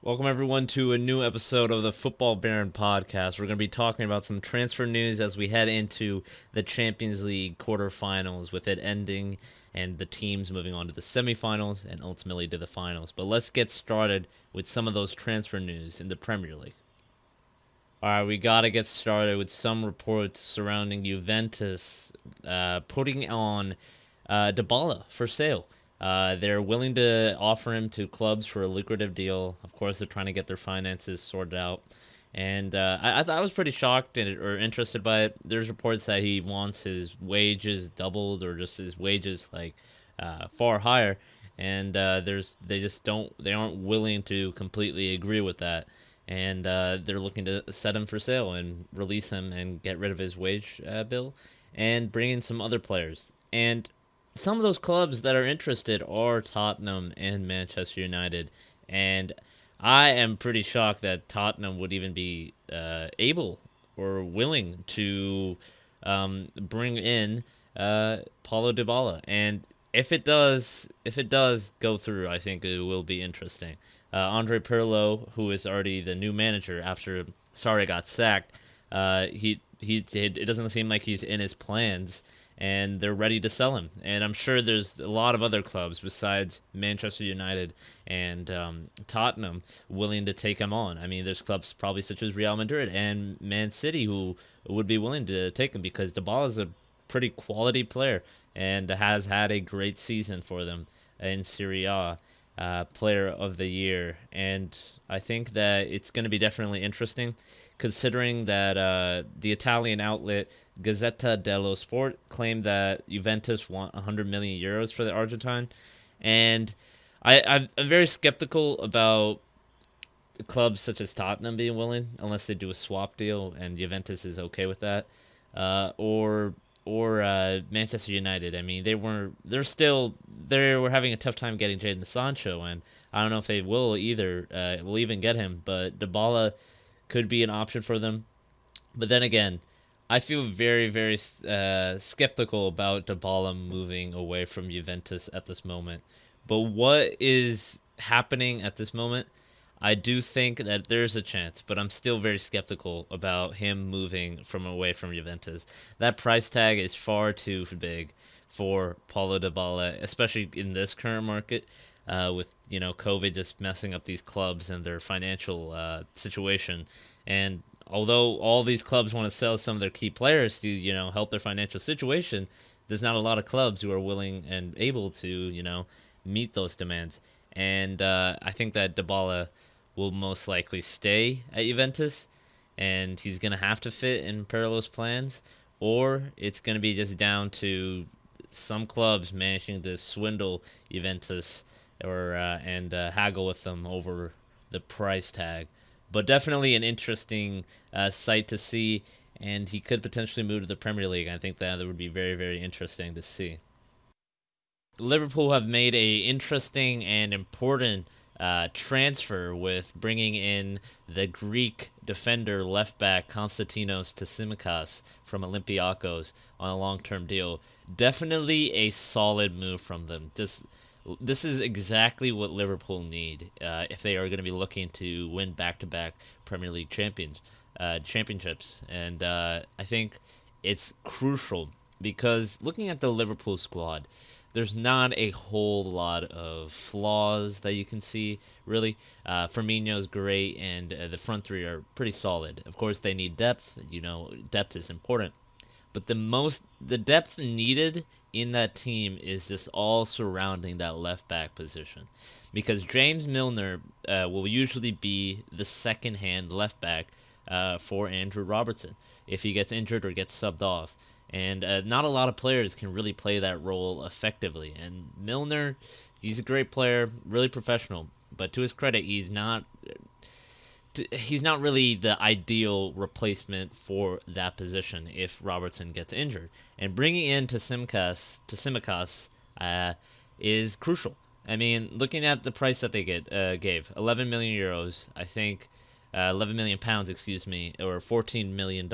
Welcome everyone to a new episode of the Football Baron podcast. We're going to be talking about some transfer news as we head into the Champions League quarterfinals, with it ending and the teams moving on to the semifinals and ultimately to the finals. But let's get started with some of those transfer news in the Premier League. All right, we got to get started with some reports surrounding Juventus putting on Dybala for sale. They're willing to offer him to clubs for a lucrative deal. Of course, they're trying to get their finances sorted out. And I thought I was pretty shocked or interested by it. There's reports that he wants his wages doubled or just his wages far higher. And they aren't willing to completely agree with that. And they're looking to set him for sale and release him and get rid of his wage bill and bring in some other players. And some of those clubs that are interested are Tottenham and Manchester United, and I am pretty shocked that Tottenham would even be able or willing to bring in Paulo Dybala. And if it does go through, I think it will be interesting. Andre Pirlo, who is already the new manager after Sarri got sacked, it doesn't seem like he's in his plans, and they're ready to sell him. And I'm sure there's a lot of other clubs besides Manchester United and Tottenham willing to take him on. I mean, there's clubs probably such as Real Madrid and Man City who would be willing to take him because Dybala is a pretty quality player and has had a great season for them in Serie A. Player of the year, and I think that it's going to be definitely interesting, considering that the Italian outlet Gazzetta dello Sport claimed that Juventus want 100 million euros for the Argentine, and I'm very skeptical about clubs such as Tottenham being willing, unless they do a swap deal and Juventus is okay with that, or Manchester United. I mean, they were having a tough time getting Jadon Sancho, and I don't know if they will either. Will even get him, but Dybala could be an option for them. But then again, I feel very very skeptical about Dybala moving away from Juventus at this moment. But what is happening at this moment? I do think that there's a chance, but I'm still very skeptical about him moving from away from Juventus. That price tag is far too big for Paulo Dybala, especially in this current market, with COVID just messing up these clubs and their financial situation. And although all these clubs want to sell some of their key players to help their financial situation, there's not a lot of clubs who are willing and able to meet those demands. And I think that Dybala will most likely stay at Juventus, and he's gonna have to fit in Pirlo's plans, or it's gonna be just down to some clubs managing to swindle Juventus or and haggle with them over the price tag. But definitely an interesting sight to see, and he could potentially move to the Premier League. I think that would be very very interesting to see. Liverpool have made a interesting and important transfer with bringing in the Greek defender left back Constantinos to Tsimikas from Olympiacos on a long term deal. Definitely a solid move from them. This is exactly what Liverpool need if they are going to be looking to win back to back Premier League championships, and I think it's crucial because looking at the Liverpool squad, there's not a whole lot of flaws that you can see, really. Firmino's great, and the front three are pretty solid. Of course, they need depth. Depth is important. But the depth needed in that team is just all surrounding that left back position. Because James Milner will usually be the second hand left back for Andrew Robertson if he gets injured or gets subbed off. And not a lot of players can really play that role effectively. And Milner, he's a great player, really professional. But to his credit, he's not really the ideal replacement for that position if Robertson gets injured. And bringing in to Tsimikas is crucial. I mean, looking at the price that they gave 11 million euros, I think 11 million pounds, excuse me, or $14 million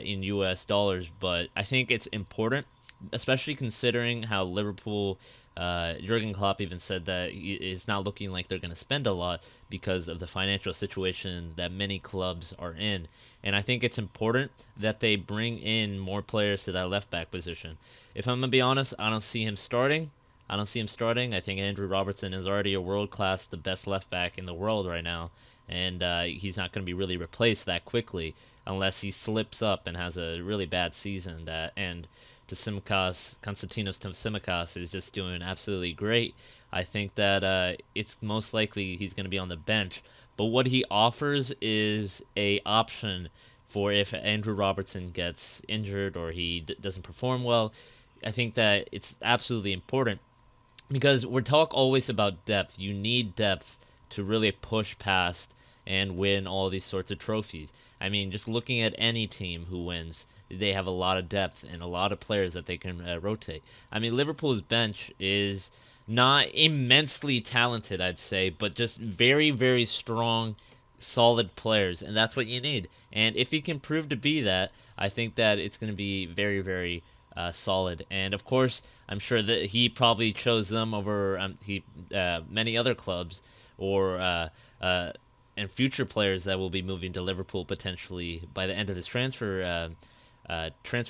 in US dollars. But I think it's important especially considering how Liverpool, Jurgen Klopp even said that it's not looking like they're going to spend a lot because of the financial situation that many clubs are in. And I think it's important that they bring in more players to that left back position. If I'm going to be honest, I don't see him starting. I think Andrew Robertson is already a world class, the best left back in the world right now, and he's not going to be really replaced that quickly unless he slips up and has a really bad season. Constantinos Tsimikas is just doing absolutely great. I think that it's most likely he's going to be on the bench, but what he offers is a option for if Andrew Robertson gets injured or he doesn't perform well. I think that it's absolutely important because we're talk always about depth. You need depth to really push past and win all these sorts of trophies. I mean, just looking at any team who wins, they have a lot of depth and a lot of players that they can rotate. I mean, Liverpool's bench is not immensely talented, I'd say, but just very, very strong, solid players, and that's what you need. And if he can prove to be that, I think that it's going to be very, very solid. And of course, I'm sure that he probably chose them over many other clubs or and future players that will be moving to Liverpool potentially by the end of this transfer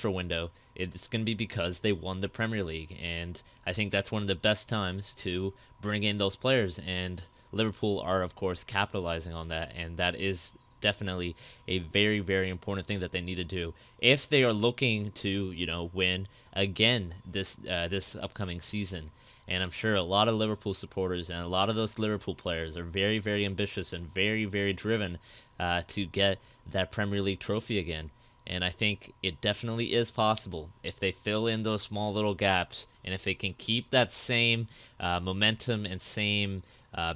window. It's going to be because they won the Premier League, and I think that's one of the best times to bring in those players. And Liverpool are, of course, capitalizing on that, and that is definitely a very, very important thing that they need to do if they are looking to, win again this upcoming season. And I'm sure a lot of Liverpool supporters and a lot of those Liverpool players are very, very ambitious and very, very driven to get that Premier League trophy again. And I think it definitely is possible if they fill in those small little gaps and if they can keep that same momentum and same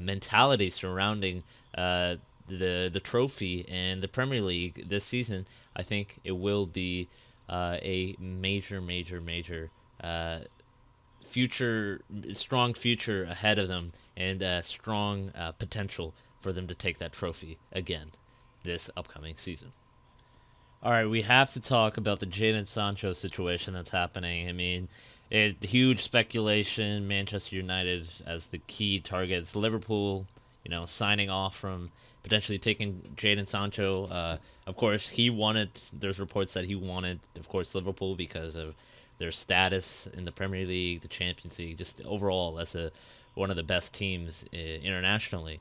mentality surrounding the trophy and the Premier League this season. I think it will be a major, major, major strong future ahead of them, and strong potential for them to take that trophy again this upcoming season. All right, we have to talk about the Jadon Sancho situation that's happening. I mean, huge speculation. Manchester United as the key targets. Liverpool, signing off from potentially taking Jadon Sancho. Of course, he wanted. There's reports that he wanted, of course, Liverpool because of their status in the Premier League, the Champions League, just overall as one of the best teams internationally.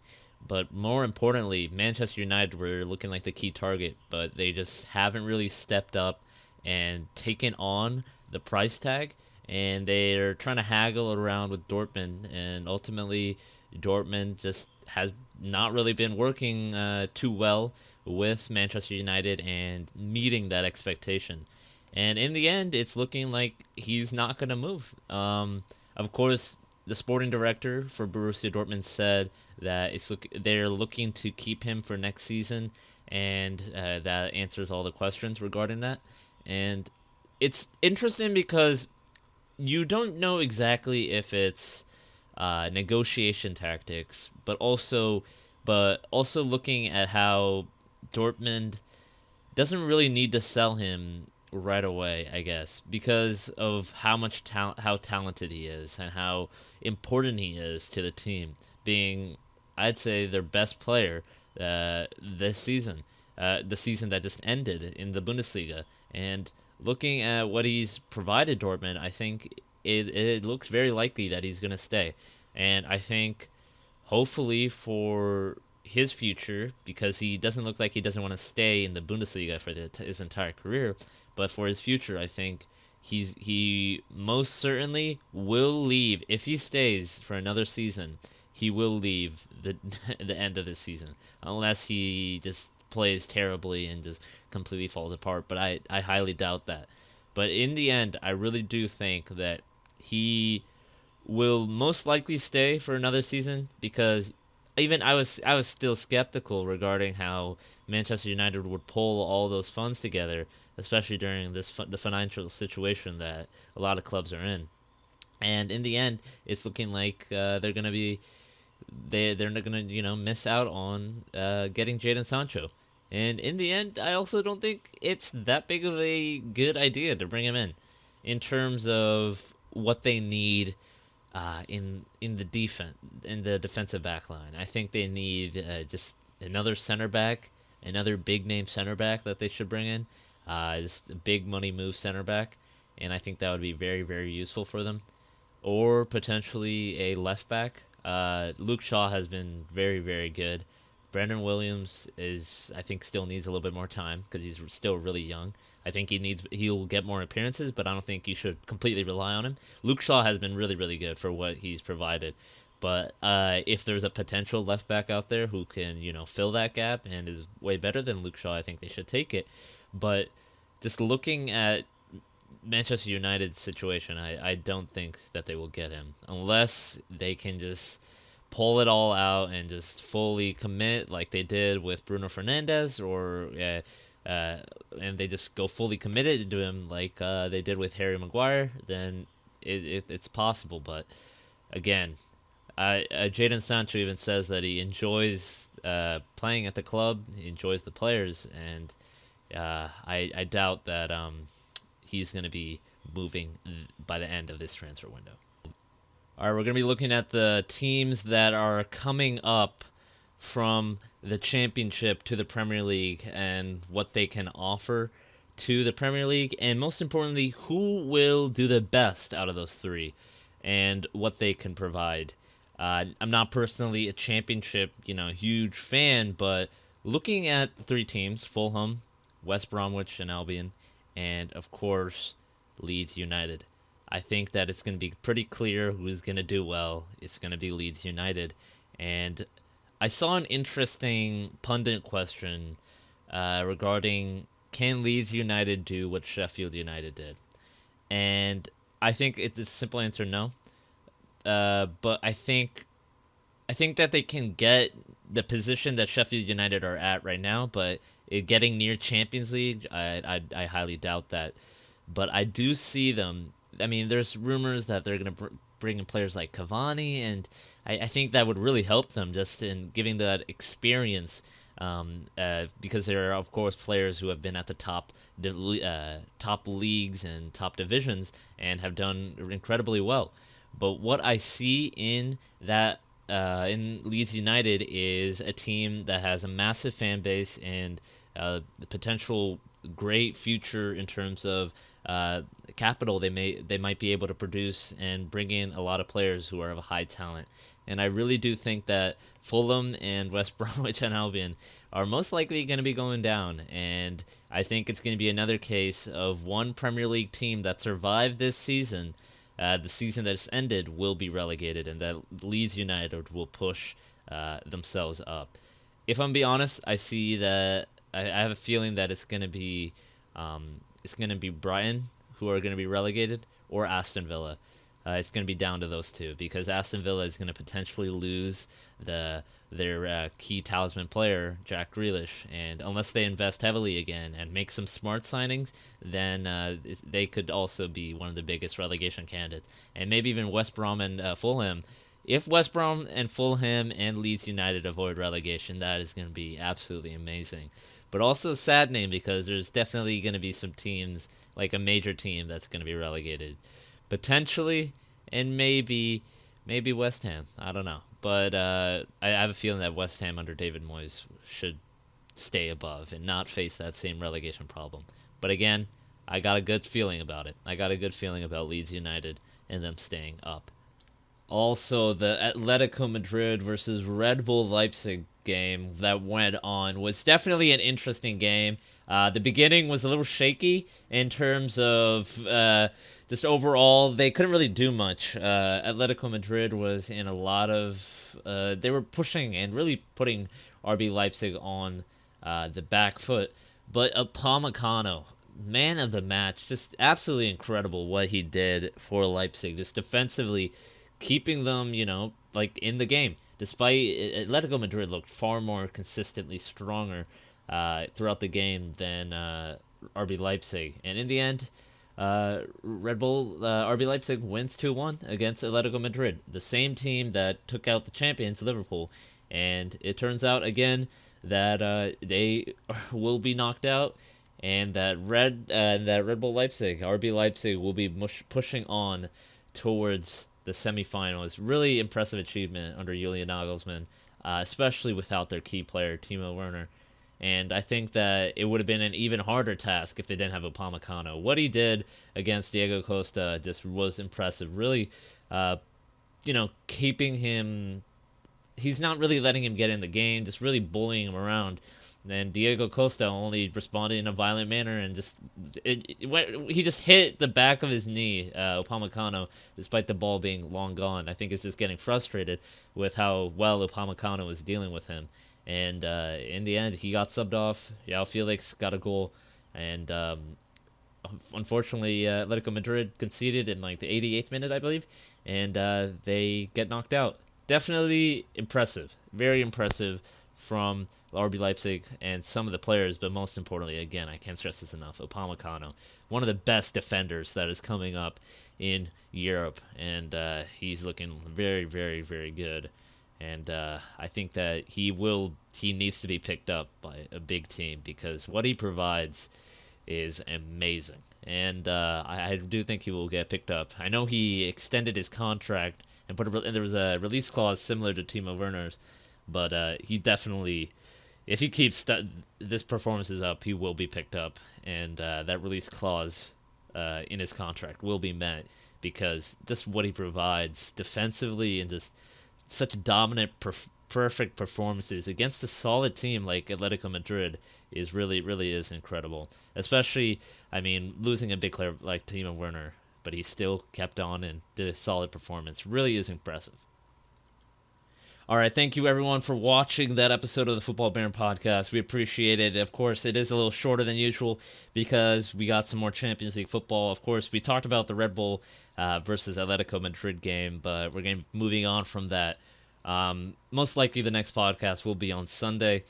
But more importantly, Manchester United were looking like the key target, but they just haven't really stepped up and taken on the price tag, and they're trying to haggle around with Dortmund, and ultimately Dortmund just has not really been working too well with Manchester United and meeting that expectation. And in the end, it's looking like he's not going to move. Of course, the sporting director for Borussia Dortmund said that they're looking to keep him for next season, and that answers all the questions regarding that. And it's interesting because you don't know exactly if it's negotiation tactics, but also looking at how Dortmund doesn't really need to sell him right away, I guess, because of how talented he is and how important he is to the team, being, I'd say, their best player this season, the season that just ended in the Bundesliga. And looking at what he's provided Dortmund, I think it looks very likely that he's going to stay. And I think hopefully for his future, because he doesn't look like he doesn't want to stay in the Bundesliga for his entire career, but for his future, I think he most certainly will leave. If he stays for another season, he will leave the end of this season, unless he just plays terribly and just completely falls apart. But I highly doubt that. But in the end, I really do think that he will most likely stay for another season, because even I was still skeptical regarding how Manchester United would pull all those funds together, especially during the financial situation that a lot of clubs are in. And in the end, it's looking like they're gonna miss out on getting Jadon Sancho. And in the end, I also don't think it's that big of a good idea to bring him in. in terms of what they need in the defensive back line. I think they need just another center back, another big name center back that they should bring in, just a big money move center back, and I think that would be very very useful for them, or potentially a left back. Luke Shaw has been very very good. Brandon Williams is, I think, still needs a little bit more time because he's still really young. I think he'll get more appearances, but I don't think you should completely rely on him. Luke Shaw has been really really good for what he's provided, but if there's a potential left back out there who can fill that gap and is way better than Luke Shaw, I think they should take it. But just looking at Manchester United's situation, I don't think that they will get him unless they can just pull it all out and just fully commit like they did with Bruno Fernandes, or and they just go fully committed to him like they did with Harry Maguire. Then it's possible. But again, Jadon Sancho even says that he enjoys playing at the club, he enjoys the players, and I doubt that he's going to be moving by the end of this transfer window. All right, we're going to be looking at the teams that are coming up from the Championship to the Premier League and what they can offer to the Premier League, and most importantly, who will do the best out of those three and what they can provide. I'm not personally a Championship, huge fan, but looking at the three teams, Fulham, West Bromwich and Albion, and of course, Leeds United, I think that it's going to be pretty clear who's going to do well. It's going to be Leeds United. And I saw an interesting pundit question regarding, can Leeds United do what Sheffield United did? And I think it's a simple answer, no. But I think that they can get the position that Sheffield United are at right now, but getting near Champions League, I highly doubt that. But I do see them. I mean, there's rumors that they're going to bring in players like Cavani, and I think that would really help them just in giving that experience, because there are, of course, players who have been at the top leagues and top divisions and have done incredibly well. But what I see in Leeds United is a team that has a massive fan base and the potential great future in terms of capital they might be able to produce and bring in a lot of players who are of high talent. And I really do think that Fulham and West Bromwich and Albion are most likely going to be going down, and I think it's going to be another case of one Premier League team that survived this season, the season that just ended, will be relegated, and that Leeds United will push themselves up. If I'm being honest, I see that I have a feeling that it's going to be Brighton who are going to be relegated, or Aston Villa. It's going to be down to those two, because Aston Villa is going to potentially lose their key talisman player, Jack Grealish, and unless they invest heavily again and make some smart signings, then they could also be one of the biggest relegation candidates. And maybe even West Brom and Fulham. If West Brom and Fulham and Leeds United avoid relegation, that is going to be absolutely amazing. But also saddening, because there's definitely going to be some teams, like a major team, that's going to be relegated. Potentially, and maybe West Ham. I don't know. But I have a feeling that West Ham under David Moyes should stay above and not face that same relegation problem. But again, I got a good feeling about it. I got a good feeling about Leeds United and them staying up. Also, the Atletico Madrid versus Red Bull Leipzig game that went on was definitely an interesting game. The beginning was a little shaky in terms of just overall, they couldn't really do much. Atletico Madrid was in a lot of... they were pushing and really putting RB Leipzig on the back foot. But Upamecano, man of the match, just absolutely incredible what he did for Leipzig. Just defensively keeping them, like in the game. Despite Atletico Madrid looked far more consistently stronger throughout the game than RB Leipzig. And in the end, RB Leipzig wins 2-1 against Atletico Madrid, the same team that took out the champions, Liverpool. And it turns out, again, that they will be knocked out. and that Red Bull Leipzig, RB Leipzig, will be pushing on towards the semifinals. Really impressive achievement under Julian Nagelsmann, especially without their key player Timo Werner. And I think that it would have been an even harder task if they didn't have Upamecano. What he did against Diego Costa just was impressive. Really, keeping him. He's not really letting him get in the game, just really bullying him around. And Diego Costa only responded in a violent manner and he just hit the back of his knee, Upamecano, despite the ball being long gone. I think it's just getting frustrated with how well Upamecano was dealing with him. And in the end, he got subbed off. João Felix got a goal. And unfortunately, Atletico Madrid conceded in like the 88th minute, I believe. And they get knocked out. Definitely impressive. Very impressive from RB Leipzig and some of the players, but most importantly, again, I can't stress this enough, Upamecano, one of the best defenders that is coming up in Europe, and he's looking very, very, very good. And I think that he needs to be picked up by a big team because what he provides is amazing. And I do think he will get picked up. I know he extended his contract and there was a release clause similar to Timo Werner's, but he definitely, if he keeps this performances up, he will be picked up, and that release clause in his contract will be met because just what he provides defensively and just such dominant, perfect performances against a solid team like Atletico Madrid is really is incredible. Especially, I mean, losing a big player like Timo Werner, but he still kept on and did a solid performance. Really is impressive. All right, thank you everyone for watching that episode of the Football Baron podcast. We appreciate it. Of course, it is a little shorter than usual because we got some more Champions League football. Of course, we talked about the Red Bull versus Atletico Madrid game, but we're going to be moving on from that. Most likely the next podcast will be on Sunday,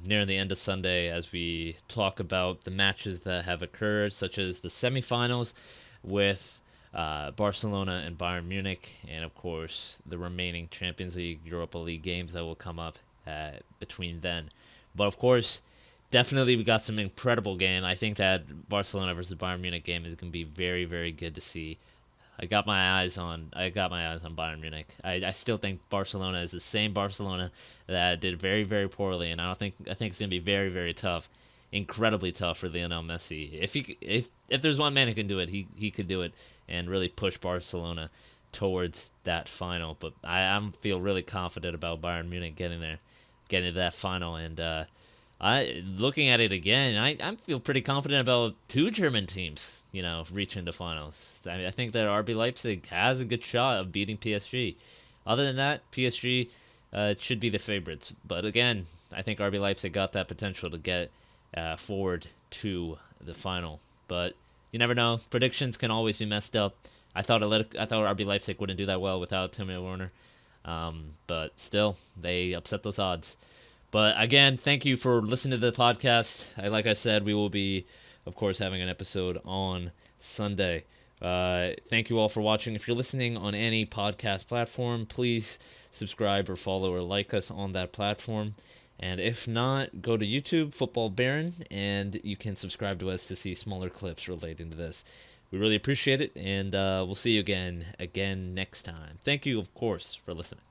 near the end of Sunday, as we talk about the matches that have occurred, such as the semifinals with Barcelona and Bayern Munich, and of course the remaining Champions League, Europa League games that will come up between then. But of course, definitely we got some incredible game. I think that Barcelona versus Bayern Munich game is going to be very, very good to see. I got my eyes on Bayern Munich. I still think Barcelona is the same Barcelona that did very, very poorly, and I think it's going to be very, very tough. Incredibly tough for Lionel Messi. If there's one man who can do it, he could do it and really push Barcelona towards that final. But I feel really confident about Bayern Munich getting to that final. And looking at it again, I feel pretty confident about two German teams, reaching the finals. I think that RB Leipzig has a good shot of beating PSG. Other than that, PSG should be the favorites. But again, I think RB Leipzig got that potential to get forward to the final, but you never know. Predictions can always be messed up. I thought RB Leipzig wouldn't do that well without Timo Werner, but still they upset those odds. But again, thank you for listening to the podcast. Like I said, we will be, of course, having an episode on Sunday. Thank you all for watching. If you're listening on any podcast platform, please subscribe or follow or like us on that platform. And if not, go to YouTube, Football Baron, and you can subscribe to us to see smaller clips relating to this. We really appreciate it, and we'll see you again next time. Thank you, of course, for listening.